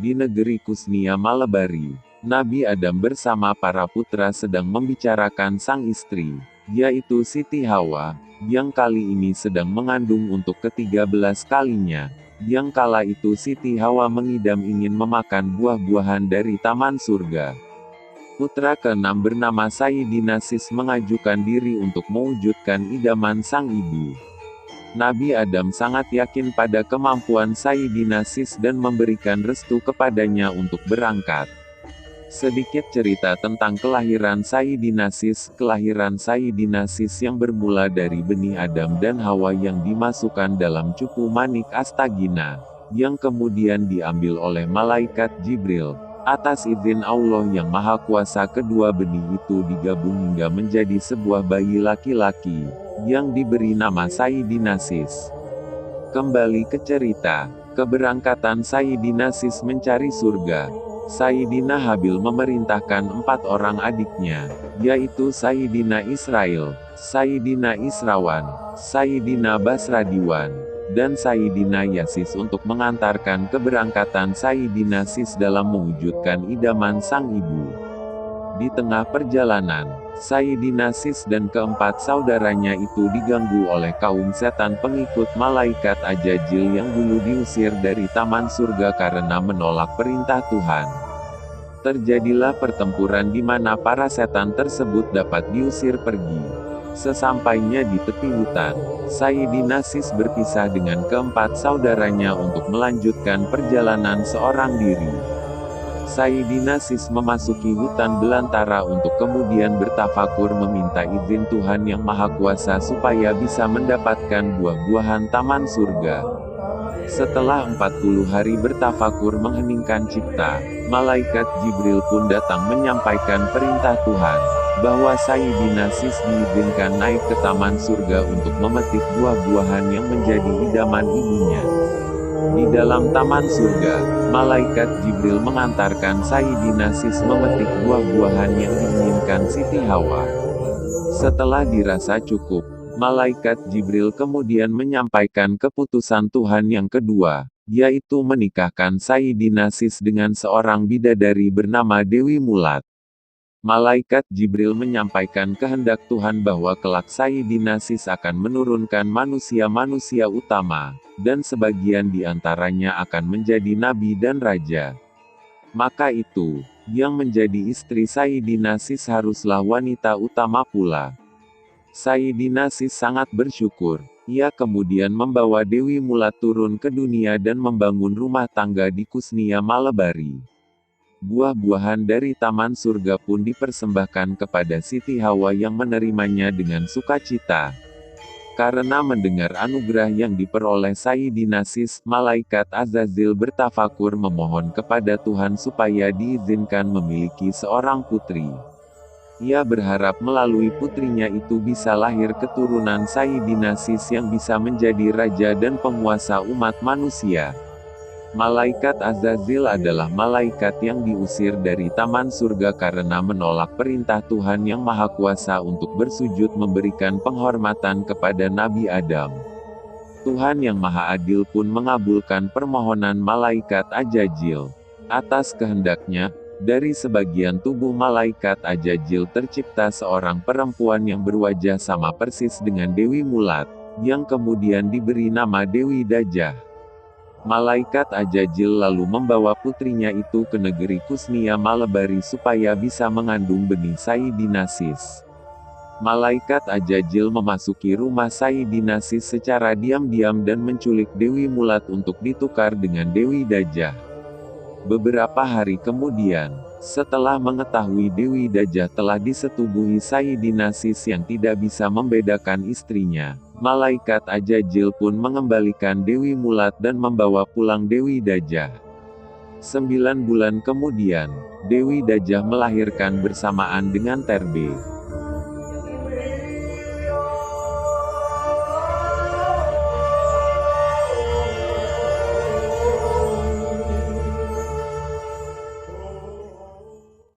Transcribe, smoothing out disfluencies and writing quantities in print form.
Di negeri Kusnia Malebari, Nabi Adam bersama para putra sedang membicarakan sang istri, yaitu Siti Hawa, yang kali ini sedang mengandung untuk ke-13 kalinya. Yang kala itu Siti Hawa mengidam ingin memakan buah-buahan dari taman surga. Putra ke-6 bernama Sayyidina Sis mengajukan diri untuk mewujudkan idaman sang ibu. Nabi Adam sangat yakin pada kemampuan Sayyidina Sis dan memberikan restu kepadanya untuk berangkat. Sedikit cerita tentang kelahiran Sayyidina Sis. Kelahiran Sayyidina Sis yang bermula dari benih Adam dan Hawa yang dimasukkan dalam cupu manik astagina, yang kemudian diambil oleh malaikat Jibril. Atas izin Allah yang Maha Kuasa, kedua benih itu digabung hingga menjadi sebuah bayi laki-laki, yang diberi nama Sayyidina Sis. Kembali ke cerita, keberangkatan Sayyidina Sis mencari surga. Sayyidina Habil memerintahkan 4 orang adiknya, yaitu Sayyidina Israel, Sayyidina Israwan, Sayyidina Basradiwan, dan Sayyidina Yasis untuk mengantarkan keberangkatan Sayyidina Sis dalam mewujudkan idaman sang ibu. Di tengah perjalanan, Sayyidina Sis dan keempat saudaranya itu diganggu oleh kaum setan pengikut malaikat Ajajil yang dulu diusir dari taman surga karena menolak perintah Tuhan. Terjadilah pertempuran di mana para setan tersebut dapat diusir pergi. Sesampainya di tepi hutan, Sayyidina Sis berpisah dengan keempat saudaranya untuk melanjutkan perjalanan seorang diri. Sayyidina Sis memasuki hutan belantara untuk kemudian bertafakur meminta izin Tuhan yang Maha Kuasa supaya bisa mendapatkan buah-buahan taman surga. Setelah 40 hari bertafakur mengheningkan cipta, malaikat Jibril pun datang menyampaikan perintah Tuhan, bahwa Sayyidina Sis diizinkan naik ke taman surga untuk memetik buah-buahan yang menjadi idaman ibunya. Di dalam taman surga, malaikat Jibril mengantarkan Sayyidina Sis memetik buah-buahan yang diinginkan Siti Hawa. Setelah dirasa cukup, malaikat Jibril kemudian menyampaikan keputusan Tuhan yang kedua, yaitu menikahkan Sayyidina Sis dengan seorang bidadari bernama Dewi Mulat. Malaikat Jibril menyampaikan kehendak Tuhan bahwa kelak Sayyidina Sis akan menurunkan manusia-manusia utama, dan sebagian di antaranya akan menjadi nabi dan raja. Maka itu, yang menjadi istri Sayyidina Sis haruslah wanita utama pula. Sayyidina Sis sangat bersyukur. Ia kemudian membawa Dewi Mulat turun ke dunia dan membangun rumah tangga di Kusnia Malebari. Buah-buahan dari taman surga pun dipersembahkan kepada Siti Hawa yang menerimanya dengan sukacita. Karena mendengar anugerah yang diperoleh Sayyidina Sis, malaikat Azazil bertafakur memohon kepada Tuhan supaya diizinkan memiliki seorang putri. Ia berharap melalui putrinya itu bisa lahir keturunan Sayyidina Sis yang bisa menjadi raja dan penguasa umat manusia. Malaikat Azazil adalah malaikat yang diusir dari taman surga karena menolak perintah Tuhan yang Maha Kuasa untuk bersujud memberikan penghormatan kepada Nabi Adam. Tuhan yang Maha Adil pun mengabulkan permohonan malaikat Ajajil. Atas kehendaknya, dari sebagian tubuh malaikat Ajajil tercipta seorang perempuan yang berwajah sama persis dengan Dewi Mulat, yang kemudian diberi nama Dewi Dajjah. Malaikat Ajajil lalu membawa putrinya itu ke negeri Kusnia Malebari supaya bisa mengandung benih Sayyidina Sis. Malaikat Ajajil memasuki rumah Sayyidina Sis secara diam-diam dan menculik Dewi Mulat untuk ditukar dengan Dewi Dajjah. Beberapa hari kemudian, setelah mengetahui Dewi Dajjah telah disetubuhi Sayyidina Sis yang tidak bisa membedakan istrinya, malaikat Ajajil pun mengembalikan Dewi Mulat dan membawa pulang Dewi Dajjah. 9 bulan kemudian, Dewi Dajjah melahirkan bersamaan dengan Terbe.